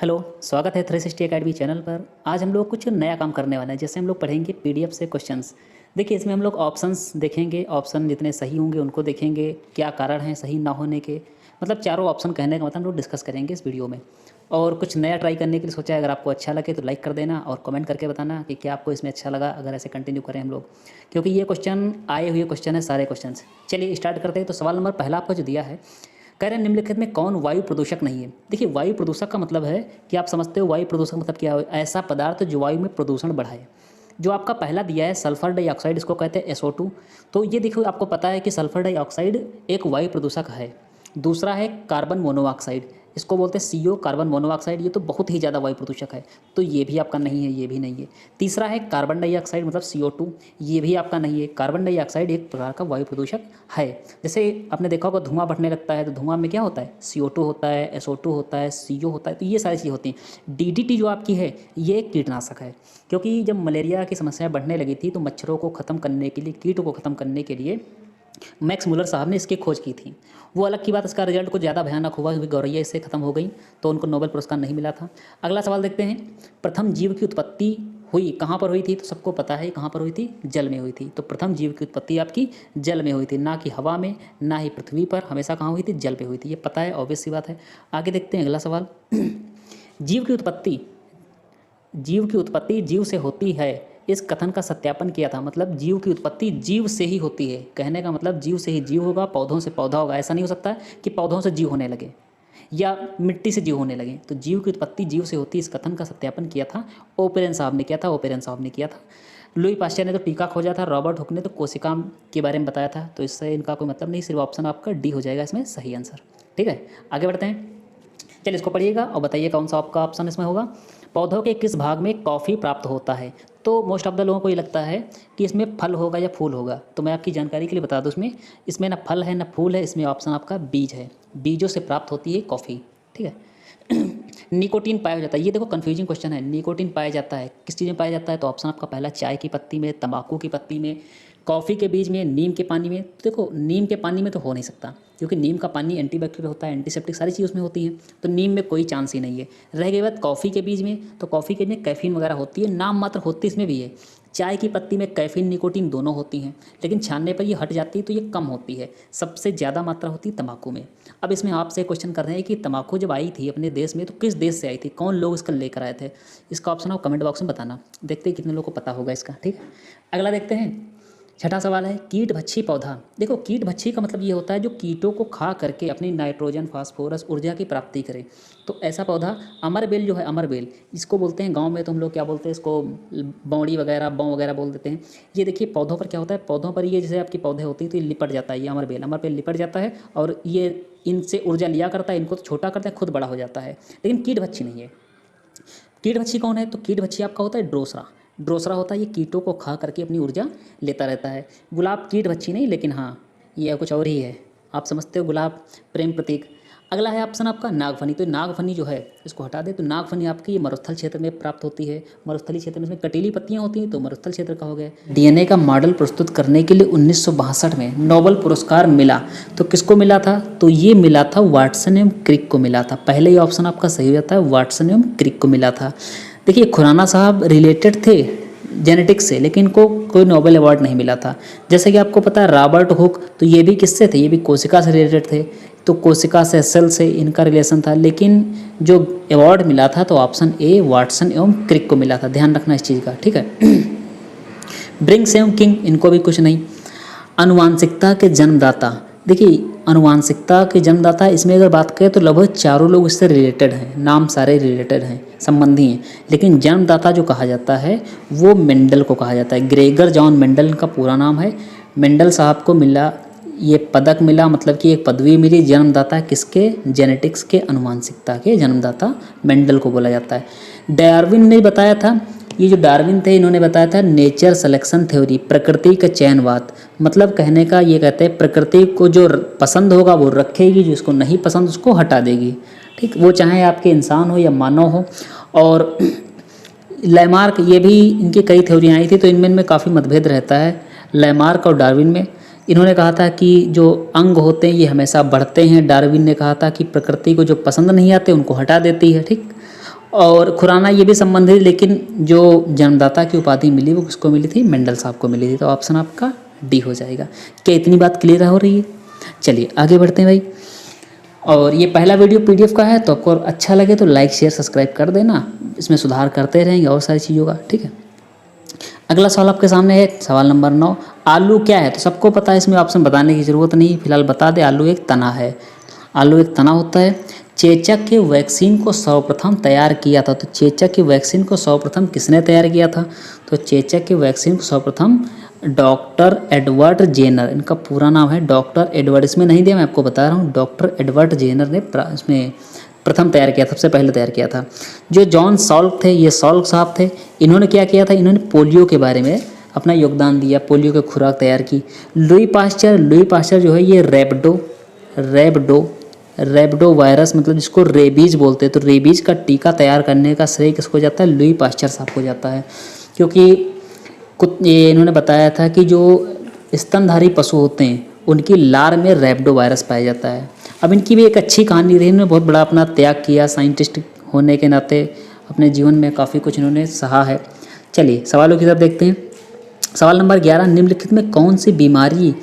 Hello, स्वागत है 360 academy channel पर। आज हम लोग कुछ नया काम करने वाले हैं। जैसे हम लोग पढ़ेंगे पीडीएफ से क्वेश्चंस। देखिए, इसमें हम लोग ऑप्शंस देखेंगे, ऑप्शन जितने सही होंगे उनको देखेंगे, क्या कारण है सही ना होने के। मतलब चारों ऑप्शन कहने का मतलब हम लोग डिस्कस करेंगे इस वीडियो में। और कुछ नया ट्राई करने के लिए सोचा है। अगर आपको अच्छा लगे तो लाइक कर देना और कमेंट करके बताना कि क्या आपको इसमें अच्छा लगा, अगर ऐसे कंटिन्यू करें हम लोग, क्योंकि ये क्वेश्चन आए हुए क्वेश्चन है सारे क्वेश्चन। चलिए स्टार्ट करते हैं। तो सवाल नंबर पहला आपको जो दिया है, कह रहे हैं निम्नलिखित में कौन वायु प्रदूषक नहीं है। देखिए, वायु प्रदूषक का मतलब है कि आप समझते हो वायु प्रदूषक मतलब क्या है? ऐसा पदार्थ जो वायु में प्रदूषण बढ़ाए। जो आपका पहला दिया है सल्फर डाइऑक्साइड, इसको कहते हैं SO2। तो ये देखो, आपको पता है कि सल्फर डाइऑक्साइड एक वायु प्रदूषक है। दूसरा है कार्बन मोनोऑक्साइड, इसको बोलते हैं CO, कार्बन मोनोऑक्साइड। ये तो बहुत ही ज़्यादा वायु प्रदूषक है, तो ये भी आपका नहीं है, ये भी नहीं है। तीसरा है कार्बन डाइऑक्साइड मतलब CO2, ये भी आपका नहीं है। कार्बन डाइऑक्साइड एक प्रकार का वायु प्रदूषक है। जैसे आपने देखा होगा धुआं बढ़ने लगता है तो धुआं में क्या होता है? CO2 होता है, SO2 होता है, CO होता है। तो ये सारी चीज़ें होती हैं। DDT जो आपकी है ये एक कीटनाशक है, क्योंकि जब मलेरिया की समस्या बढ़ने लगी थी तो मच्छरों को ख़त्म करने के लिए, कीटों को ख़त्म करने के लिए मैक्स मुलर साहब ने इसकी खोज की थी। वो अलग की बात, इसका रिजल्ट कुछ ज़्यादा भयानक हुआ क्योंकि गौरैया इससे ख़त्म हो गई, तो उनको नोबेल पुरस्कार नहीं मिला था। अगला सवाल देखते हैं। प्रथम जीव की उत्पत्ति हुई कहाँ पर हुई थी? तो सबको पता है कहाँ पर हुई थी, जल में हुई थी। तो प्रथम जीव की उत्पत्ति आपकी जल में हुई थी, ना कि हवा में, ना ही पृथ्वी पर। हमेशा कहाँ हुई थी? जल पे हुई थी। ये पता है, ऑब्वियस सी बात है। आगे देखते हैं अगला सवाल। जीव की उत्पत्ति जीव से होती है, इस कथन का सत्यापन किया था। मतलब जीव की उत्पत्ति जीव से ही होती है, कहने का मतलब जीव से ही जीव होगा, पौधों से पौधा होगा। ऐसा नहीं हो सकता कि पौधों से जीव होने लगे या मिट्टी से जीव होने लगे। तो जीव की उत्पत्ति जीव से होती है, इस कथन का सत्यापन किया था ओपेरन साहब ने किया था। लुई पास्चर ने तो टीका खोजा था, रॉबर्ट हुक ने तो कोशिका के बारे में बताया था। तो इससे इनका कोई मतलब नहीं, सिर्फ ऑप्शन आपका डी हो जाएगा इसमें सही आंसर। ठीक है, आगे बढ़ते हैं। चलिए इसको पढ़िएगा और बताइए कौन सा आपका ऑप्शन इसमें होगा। पौधों के किस भाग में कॉफ़ी प्राप्त होता है? तो मोस्ट ऑफ द लोगों को ये लगता है कि इसमें फल होगा या फूल होगा। तो मैं आपकी जानकारी के लिए बता दूं, इसमें ना फल है ना फूल है, इसमें ऑप्शन आपका बीज है। बीजों से प्राप्त होती है कॉफ़ी। ठीक है। निकोटीन पाया जाता है, ये देखो कन्फ्यूजिंग क्वेश्चन है। निकोटीन पाया जाता है किस चीज़ में पाया जाता है? तो ऑप्शन आपका पहला चाय की पत्ती में, तंबाकू की पत्ती में, कॉफ़ी के बीज में, नीम के पानी में। देखो नीम के पानी में तो हो नहीं सकता, क्योंकि नीम का पानी एंटीबैक्टीरियल होता है, एंटीसेप्टिक, सारी चीज़ उसमें होती हैं। तो नीम में कोई चांस ही नहीं है। रह गई बात कॉफ़ी के बीज में, तो कॉफ़ी के में कैफीन वगैरह होती है, नाम मात्र होती इसमें भी है। चाय की पत्ती में कैफीन निकोटीन दोनों होती हैं, लेकिन छानने पर ये हट जाती है तो ये कम होती है। सबसे ज़्यादा मात्रा होती है तंबाकू में। अब इसमें आपसे क्वेश्चन कर रहे हैं कि तंबाकू जब आई थी अपने देश में तो किस देश से आई थी, कौन लोग इसका लेकर आए थे? इसका ऑप्शन आप कमेंट बॉक्स में बताना, देखते हैं कितने लोगों को पता होगा इसका। ठीक है, अगला देखते हैं। छठा सवाल है कीट भक्षी पौधा। देखो कीट भक्षी का मतलब ये होता है जो कीटों को खा करके अपनी नाइट्रोजन, फास्फोरस, ऊर्जा की प्राप्ति करे। तो ऐसा पौधा अमरबेल जो है, अमरबेल इसको बोलते हैं। गांव में तो हम लोग क्या बोलते हैं इसको, बौड़ी वगैरह, बौ वगैरह बोल देते हैं। ये देखिए पौधों पर क्या होता है, पौधों पर ये जैसे आपकी पौधे होती है तो ये लिपट जाता है। ये अमरबेल लिपट जाता है और ये इनसे ऊर्जा लिया करता है, इनको तो छोटा करता है, खुद बड़ा हो जाता है। लेकिन कीट भक्षी नहीं है। कीट भक्षी कौन है? तो कीट भक्षी आपका होता है ड्रोसरा होता है। ये कीटों को खा करके अपनी ऊर्जा लेता रहता है। गुलाब कीट भक्षी नहीं, लेकिन हाँ ये कुछ और ही है। आप समझते हो, गुलाब प्रेम प्रतीक। अगला है ऑप्शन आपका नागफनी। तो नागफनी जो है इसको हटा दे, तो नागफनी आपकी ये मरुस्थल क्षेत्र में प्राप्त होती है। मरुस्थलीय क्षेत्र में इसमें कटीली पत्तियां होती हैं, तो मरुस्थल क्षेत्र का हो गया। DNA का मॉडल प्रस्तुत करने के लिए 1962 में नोबेल पुरस्कार मिला, तो किसको मिला था? तो ये मिला था वाटसन एवं क्रिक को मिला था। पहले ही ऑप्शन आपका सही हो जाता है, वाटसन एवं क्रिक को मिला था। देखिए खुराना साहब रिलेटेड थे जेनेटिक्स से, लेकिन इनको कोई नोबेल अवार्ड नहीं मिला था। जैसे कि आपको पता है रॉबर्ट हुक, तो ये भी किससे थे? ये भी कोशिका से रिलेटेड थे। तो कोशिका से, सेल से इनका रिलेशन था। लेकिन जो अवार्ड मिला था तो ऑप्शन ए वाटसन एवं क्रिक को मिला था। ध्यान रखना इस चीज़ का। ठीक है। ब्रिंक्स एवं किंग, इनको भी कुछ नहीं। आनुवांशिकता के जन्मदाता। देखिए आनुवांशिकता के जन्मदाता, इसमें अगर बात करें तो लगभग चारों लोग इससे रिलेटेड हैं। नाम सारे रिलेटेड हैं, संबंधी हैं। लेकिन जन्मदाता जो कहा जाता है वो मेंडल को कहा जाता है। ग्रेगर जॉन मेंडल का पूरा नाम है। मेंडल साहब को मिला ये पदक मिला, मतलब कि एक पदवी मिली। जन्मदाता किसके? जेनेटिक्स के, अनुवांशिकता के जन्मदाता मेंडल को बोला जाता है। डार्विन ने बताया था, ये जो डार्विन थे इन्होंने बताया था नेचर सिलेक्शन थ्योरी, प्रकृति का चयनवाद। मतलब कहने का ये कहते हैं प्रकृति को जो पसंद होगा वो रखेगी, जो इसको नहीं पसंद उसको हटा देगी। ठीक, वो चाहे आपके इंसान हो या मानव हो। और लैमार्क, ये भी इनकी कई थ्योरियाँ आई थी, तो इनमें काफ़ी मतभेद रहता है लैमार्क और डार्विन में। इन्होंने कहा था कि जो अंग होते हैं ये हमेशा बढ़ते हैं। डार्विन ने कहा था कि प्रकृति को जो पसंद नहीं आते उनको हटा देती है। ठीक, और खुराना ये भी संबंधित, लेकिन जो जन्मदाता की उपाधि मिली वो किसको मिली थी? मेंडल साहब को मिली थी। तो ऑप्शन आपका डी हो जाएगा। क्या इतनी बात क्लियर हो रही है? चलिए आगे बढ़ते हैं भाई। और ये पहला वीडियो पीडीएफ का है, तो आपको अच्छा लगे तो लाइक शेयर सब्सक्राइब कर देना, इसमें सुधार करते रहेंगे और सारी चीज़ों का, ठीक है। अगला सवाल आपके सामने है सवाल नंबर 9। आलू क्या है? तो सबको पता है, इसमें ऑप्शन बताने की ज़रूरत नहीं, फिलहाल बता दे। आलू एक तना है। आलू एक तना होता है। चेचक के वैक्सीन को सर्वप्रथम तैयार किया था। तो चेचक की वैक्सीन को सर्वप्रथम किसने तैयार किया था? तो चेचक की वैक्सीन को सर्वप्रथम डॉक्टर एडवर्ड जेनर, इनका पूरा नाम है डॉक्टर एडवर्ड, इसमें नहीं दिया, मैं आपको बता रहा हूँ। डॉक्टर एडवर्ड जेनर ने इसमें प्रथम तैयार किया, सबसे पहले तैयार किया था। जो जॉन सॉल्क थे, ये सॉल्क साहब थे, इन्होंने क्या किया था? इन्होंने पोलियो के बारे में अपना योगदान दिया, पोलियो की खुराक तैयार की। लुई पास्चर जो है ये रेबडो वायरस, मतलब जिसको रेबीज बोलते हैं, तो रेबीज का टीका तैयार करने का श्रेय किसको जाता है? लुई पास्चर साहब को जाता है। क्योंकि ये इन्होंने बताया था कि जो स्तनधारी पशु होते हैं उनकी लार में रेबडो वायरस पाया जाता है। अब इनकी भी एक अच्छी कहानी रही, इन्होंने बहुत बड़ा अपना त्याग किया, साइंटिस्ट होने के नाते अपने जीवन में काफ़ी कुछ इन्होंने सहा है। चलिए सवालों की तरफ देखते हैं। सवाल नंबर 11, निम्नलिखित में कौन सी बीमारी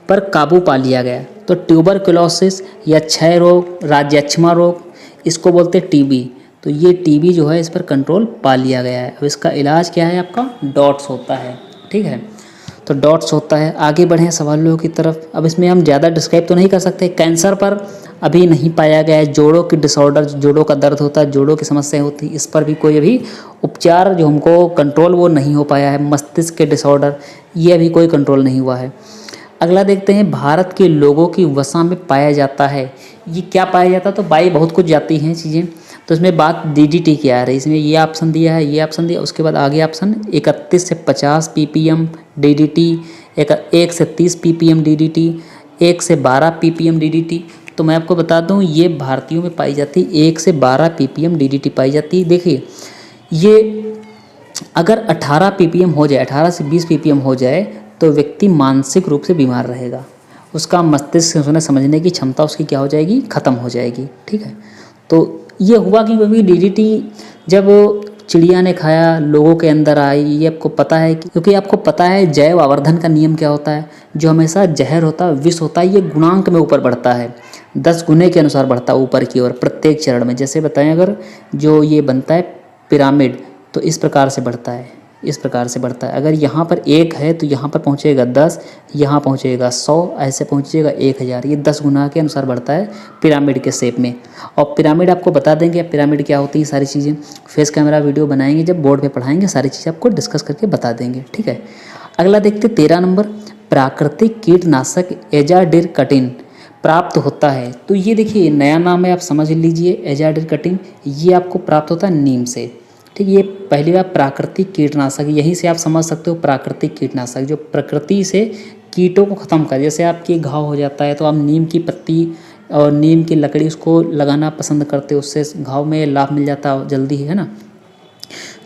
पर काबू पा लिया गया? तो ट्यूबरकुलोसिस या क्षय रोग, राज्यक्षमा रोग, इसको बोलते हैं टीबी। तो ये टीबी जो है इस पर कंट्रोल पा लिया गया है। अब इसका इलाज क्या है? आपका डॉट्स होता है, ठीक है। तो डॉट्स होता है। आगे बढ़ें सवालों की तरफ। अब इसमें हम ज़्यादा डिस्क्राइब तो नहीं कर सकते। कैंसर पर अभी नहीं पाया गया है। जोड़ों की डिसऑर्डर, जोड़ों का दर्द होता है, जोड़ों की समस्या होती है, इस पर भी कोई अभी उपचार जो हमको कंट्रोल वो नहीं हो पाया है। मस्तिष्क के डिसऑर्डर, ये अभी कोई कंट्रोल नहीं हुआ है। अगला देखते हैं, भारत के लोगों की वसा में पाया जाता है। ये क्या पाया जाता है? तो बाई बहुत कुछ जाती हैं चीज़ें। तो इसमें बात डीडीटी की आ रही है, इसमें ये ऑप्शन दिया है, ये ऑप्शन दिया, उसके बाद आगे ऑप्शन 31 से 50 ppm डीडीटी, 1 से 30 ppm डीडीटी, 1 से 12 ppm डीडीटी। तो मैं आपको बता दूं ये भारतीयों में पाई जाती है 1 से 12 ppm डीडीटी पाई जाती है। देखिए ये अगर 18 ppm हो जाए, 18 से 20 ppm हो जाए तो व्यक्ति मानसिक रूप से बीमार रहेगा, उसका मस्तिष्क समझने की क्षमता उसकी क्या हो जाएगी? ख़त्म हो जाएगी, ठीक है। तो ये हुआ कि क्योंकि डीडीटी जब चिड़िया ने खाया, लोगों के अंदर आई, ये आपको पता है, क्योंकि आपको पता है जैव आवर्धन का नियम क्या होता है। जो हमेशा जहर होता है, विष होता है, ये गुणांक में ऊपर बढ़ता है, 10 गुने के अनुसार बढ़ता है ऊपर की ओर प्रत्येक चरण में। जैसे बताएं, अगर जो ये बनता है पिरामिड, तो इस प्रकार से बढ़ता है, इस प्रकार से बढ़ता है। अगर यहाँ पर 1 है तो यहाँ पर पहुँचेगा 10, यहाँ पहुँचेगा 100, ऐसे पहुँचेगा 1000। ये 10 गुना के अनुसार बढ़ता है पिरामिड के शेप में। और पिरामिड आपको बता देंगे पिरामिड क्या होती है, सारी चीज़ें फेस कैमरा वीडियो बनाएंगे, जब बोर्ड पे पढ़ाएंगे सारी चीज़ें आपको डिस्कस करके बता देंगे, ठीक है। अगला देखते 13 नंबर, प्राकृतिक कीटनाशक एजाडिरकटिन प्राप्त होता है। तो ये देखिए नया नाम है, आप समझ लीजिए। एजाडिरकटिन ये आपको प्राप्त होता है नीम से, ठीक। ये पहली बार प्राकृतिक कीटनाशक, यहीं से आप समझ सकते हो प्राकृतिक कीटनाशक जो प्रकृति से कीटों को ख़त्म कर। जैसे आपके घाव हो जाता है तो आप नीम की पत्ती और नीम की लकड़ी उसको लगाना पसंद करते हो, उससे घाव में लाभ मिल जाता है जल्दी, है ना।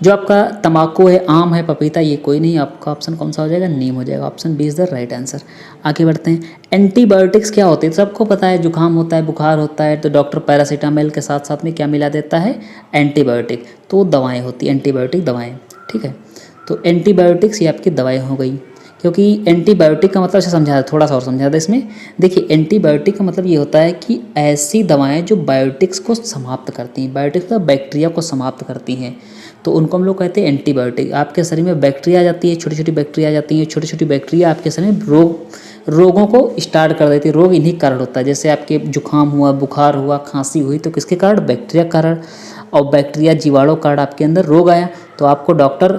जो आपका तम्बाकू है, आम है, पपीता, ये कोई नहीं। आपका ऑप्शन कौन सा हो जाएगा? नीम हो जाएगा। Option B is the right answer. आगे बढ़ते हैं। एंटीबायोटिक्स क्या होते हैं? सबको पता है, जुकाम होता है, बुखार होता है तो डॉक्टर पैरासीटामोल के साथ साथ में क्या मिला देता है? एंटीबायोटिक। तो दवाएँ होती हैं, एंटीबायोटिक दवाएँ, ठीक है। तो एंटीबायोटिक्स ये आपकी दवाएँ हो गई। क्योंकि एंटीबायोटिक का मतलब समझा, थोड़ा सा और समझा था इसमें। देखिए एंटीबायोटिक का मतलब ये होता है कि ऐसी दवाएं जो बायोटिक्स को समाप्त करती हैं, बायोटिक्स का बैक्टीरिया को समाप्त करती हैं, तो उनको हम लोग कहते हैं एंटीबायोटिक। आपके शरीर में बैक्टीरिया आ जाती है, छोटी छोटी बैक्टीरिया आ जाती हैं, छोटी छोटी बैक्टीरिया आपके शरीर में रोगों को स्टार्ट कर देती है। रोग इन्हीं कारण होता है। जैसे आपके जुकाम हुआ, बुखार हुआ, खांसी हुई, तो किसके कारण? बैक्टीरिया कारण। और बैक्टीरिया जीवाणु कारण आपके अंदर रोग आया तो आपको डॉक्टर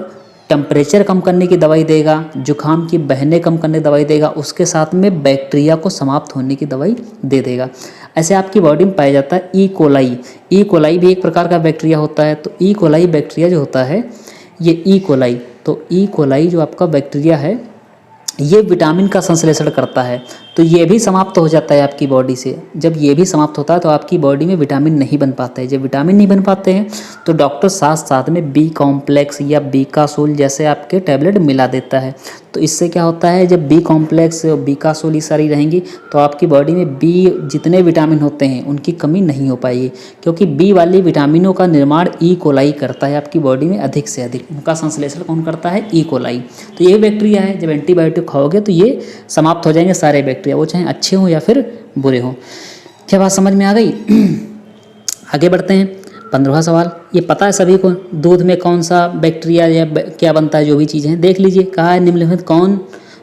टेम्परेचर कम करने की दवाई देगा, जुकाम की बहने कम करने की दवाई देगा, उसके साथ में बैक्टीरिया को समाप्त होने की दवाई दे देगा। ऐसे आपकी बॉडी में पाया जाता है ई कोलाई। ई कोलाई भी एक प्रकार का बैक्टीरिया होता है। तो ई कोलाई बैक्टीरिया जो होता है ये ई कोलाई, तो ई कोलाई जो आपका बैक्टीरिया है ये विटामिन का संश्लेषण करता है, तो ये भी समाप्त हो जाता है आपकी बॉडी से। जब ये भी समाप्त होता है तो आपकी बॉडी में विटामिन नहीं बन पाते हैं। जब विटामिन नहीं बन पाते हैं तो डॉक्टर साथ साथ में बी कॉम्प्लेक्स या बीकासोल जैसे आपके टैबलेट मिला देता है। तो इससे क्या होता है, जब बी कॉम्प्लेक्स बीकासोल ये सारी रहेंगी तो आपकी बॉडी में बी जितने विटामिन होते हैं उनकी कमी नहीं हो पाएगी, क्योंकि बी वाली विटामिनों का निर्माण ई कोलाई करता है आपकी बॉडी में अधिक से अधिक। उनका संश्लेषण कौन करता है, ई कोलाई। तो ये बैक्टीरिया है, जब एंटीबायोटिक खाओगे तो ये समाप्त हो जाएंगे सारे बैक्टीरिया, वो चाहे अच्छे हों या फिर बुरे हों। क्या बात समझ में आ गई? आगे बढ़ते हैं। 15वां सवाल, ये पता है सभी को, दूध में कौन सा बैक्टीरिया या क्या बनता है, जो भी चीज़ें हैं देख लीजिए। कहा है निम्नलिखित कौन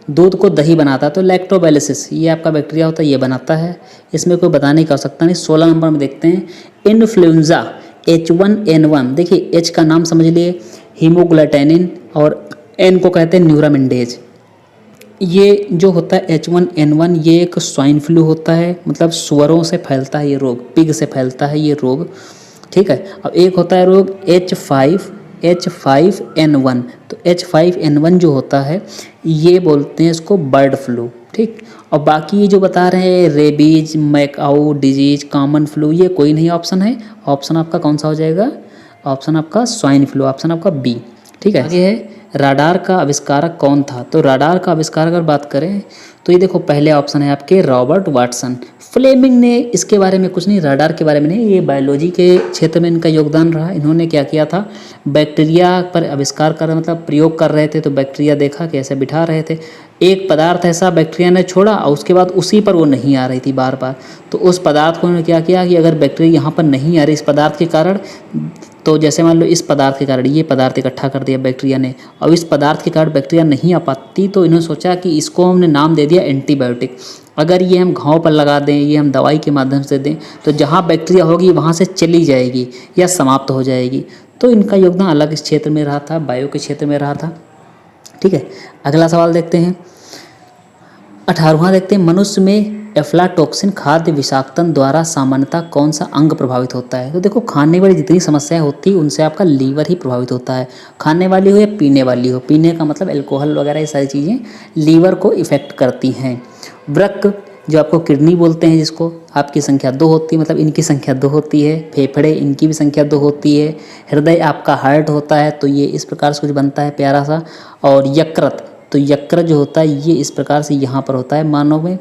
दूध को दही बनाता है, तो लैक्टोबैलिसिस ये आपका बैक्टीरिया होता है, ये बनाता है। इसमें कोई बताने की आवश्यकता नहीं। 16 नंबर में देखते हैं इन्फ्लुएंजा H1N1। देखिए H का नाम समझ लिए, हीमोग्लूटानिन, और N को कहते हैं न्यूरामिंडेज। ये जो होता है H1N1 ये एक स्वाइन फ्लू होता है, मतलब सुअरों से फैलता है ये रोग, पिग से फैलता है ये रोग, ठीक है। अब एक होता है रोग H5N1। तो H5N1 जो होता है ये बोलते हैं इसको बर्ड फ्लू, ठीक। और बाकी ये जो बता रहे हैं रेबीज, मैकाऊ डिजीज, कॉमन फ्लू, ये कोई नहीं ऑप्शन है। ऑप्शन आपका कौन सा हो जाएगा, ऑप्शन आपका स्वाइन फ्लू, ऑप्शन आपका बी, ठीक है। आगे है राडार का आविष्कारक कौन था, तो राडार का आविष्कार अगर बात करें तो ये देखो पहले ऑप्शन है आपके रॉबर्ट वाटसन। फ्लेमिंग ने इसके बारे में कुछ नहीं, राडार के बारे में नहीं, ये बायोलॉजी के क्षेत्र में इनका योगदान रहा। इन्होंने क्या किया था, बैक्टीरिया पर आविष्कार कर मतलब प्रयोग कर रहे थे, तो बैक्टीरिया देखा कि ऐसे बिठा रहे थे, एक पदार्थ ऐसा बैक्टीरिया ने छोड़ा और उसके बाद उसी पर वो नहीं आ रही थी बार बार, तो उस पदार्थ को उन्होंने क्या किया कि अगर बैक्टीरिया यहाँ पर नहीं आ रही इस पदार्थ के कारण, तो जैसे मान लो इस पदार्थ के कारण ये पदार्थ इकट्ठा कर दिया बैक्टीरिया ने, और इस पदार्थ के कारण बैक्टीरिया नहीं आ पाती, तो इन्होंने सोचा कि इसको हमने नाम दे दिया एंटीबायोटिक। अगर ये हम घाव पर लगा दें, ये हम दवाई के माध्यम से दें, तो जहाँ बैक्टीरिया होगी वहाँ से चली जाएगी या समाप्त हो जाएगी। तो इनका योगदान अलग इस क्षेत्र में रहा था, बायो के क्षेत्र में रहा था, ठीक है। अगला सवाल देखते हैं, 18वां देखते हैं, मनुष्य में एफ्लाटॉक्सिन खाद्य विषाक्तन द्वारा सामान्यतः कौन सा अंग प्रभावित होता है। तो देखो खाने वाली जितनी समस्याएं होती है उनसे आपका लीवर ही प्रभावित होता है, खाने वाली हो या पीने वाली हो। पीने का मतलब अल्कोहल वगैरह ये सारी चीज़ें लीवर को इफेक्ट करती हैं। वृक्क जो आपको किडनी बोलते हैं, जिसको आपकी संख्या 2 होती है, मतलब इनकी संख्या 2 होती है। फेफड़े इनकी भी संख्या 2 होती है। हृदय आपका हार्ट होता है, तो ये इस प्रकार से कुछ बनता है प्यारा सा। और यकृत, तो यकृत जो होता है ये इस प्रकार से यहाँ पर होता है मानव में,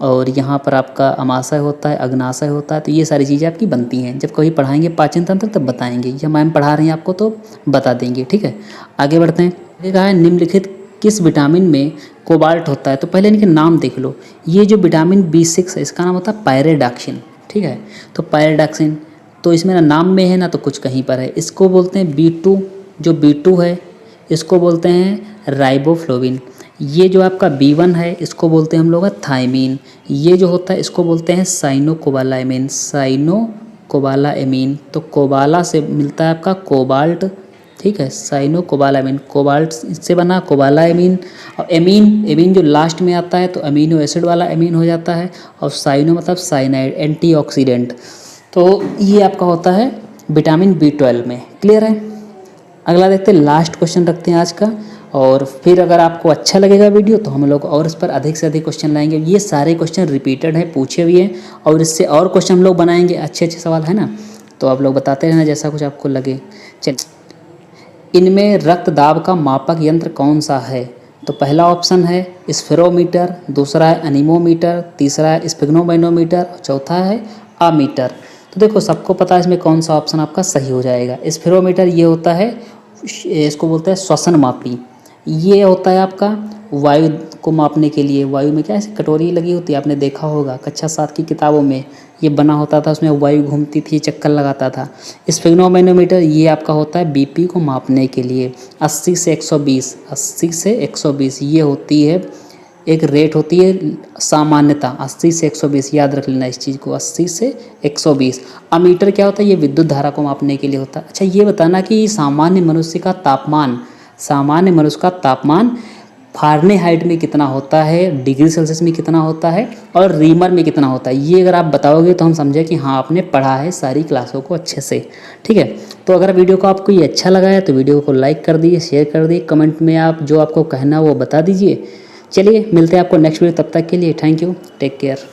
और यहाँ पर आपका अमाशय होता है, अग्नाशय होता है। तो ये सारी चीज़ें आपकी बनती हैं, जब कभी पढ़ाएंगे पाचन तंत्र तब बताएंगे, या मैम पढ़ा रही हैं आपको तो बता देंगे, ठीक है। आगे बढ़ते हैं। आगे कहा है निम्नलिखित किस विटामिन में कोबाल्ट होता है, तो पहले इनके नाम देख लो। ये जो विटामिन B6 है इसका नाम होता है पायरिडॉक्सिन, ठीक है। तो पायरिडॉक्सिन तो इसमें ना नाम में है ना तो कुछ कहीं पर है। इसको बोलते हैं B2, जो B2 है इसको बोलते हैं राइबोफ्लोविन। ये जो आपका B1 है इसको बोलते हैं हम लोग थायमीन। ये जो होता है इसको बोलते हैं साइनोकोबालामीन, साइनोकोबालामीन। तो कोबाला से मिलता है आपका कोबाल्ट, ठीक है। साइनोकोबालामीन, कोबाल्ट से बना कोबालामीन। और एमीन, एमीन जो लास्ट में आता है तो अमीनो एसिड वाला एमीन हो जाता है। और साइनो मतलब साइनाइड, एंटीऑक्सीडेंट। तो ये आपका होता है विटामिन B12 में। क्लियर है। अगला देखते हैं, लास्ट क्वेश्चन रखते हैं आज का, और फिर अगर आपको अच्छा लगेगा वीडियो तो हम लोग और इस पर अधिक से अधिक क्वेश्चन लाएंगे। ये सारे क्वेश्चन रिपीटेड हैं, पूछे हुए हैं, और इससे और क्वेश्चन हम लोग बनाएंगे। अच्छे अच्छे सवाल है ना, तो आप लोग बताते रहना जैसा कुछ आपको लगे। चल, इनमें रक्त दाब का मापक यंत्र कौन सा है, तो पहला ऑप्शन है स्फेरोमीटर, दूसरा है अनीमोमीटर, तीसरा है स्फिग्नोमैनोमीटर, और चौथा है आमीटर। तो देखो सबको पता है इसमें कौन सा ऑप्शन आपका सही हो जाएगा। स्फेरोमीटर ये होता है, इसको बोलते हैं श्वसन मापी। ये होता है आपका वायु को मापने के लिए। वायु में क्या ऐसी कटोरी लगी होती है, आपने देखा होगा कक्षा 7 की किताबों में ये बना होता था, उसमें वायु घूमती थी, चक्कर लगाता था। स्फिग्नोमैनोमीटर ये आपका होता है बीपी को मापने के लिए। 80 से 120, 80 से 120 ये होती है एक रेट होती है सामान्यता, 80 से 120 याद रख लेना इस चीज़ को, 80 से 120। अमीटर क्या होता है, ये विद्युत धारा को मापने के लिए होता है। अच्छा ये बताना कि सामान्य मनुष्य का तापमान, सामान्य मनुष्य का तापमान फ़ारेनहाइट में कितना होता है, डिग्री सेल्सियस में कितना होता है, और रीमर में कितना होता है, ये अगर आप बताओगे तो हम समझे कि हाँ आपने पढ़ा है सारी क्लासों को अच्छे से, ठीक है। तो अगर वीडियो को आपको ये अच्छा लगा है तो वीडियो को लाइक कर दीजिए, शेयर कर दीजिए, कमेंट में आप जो आपको कहना है वो बता दीजिए। चलिए मिलते हैं आपको नेक्स्ट वीडियो, तब तक के लिए थैंक यू, टेक केयर।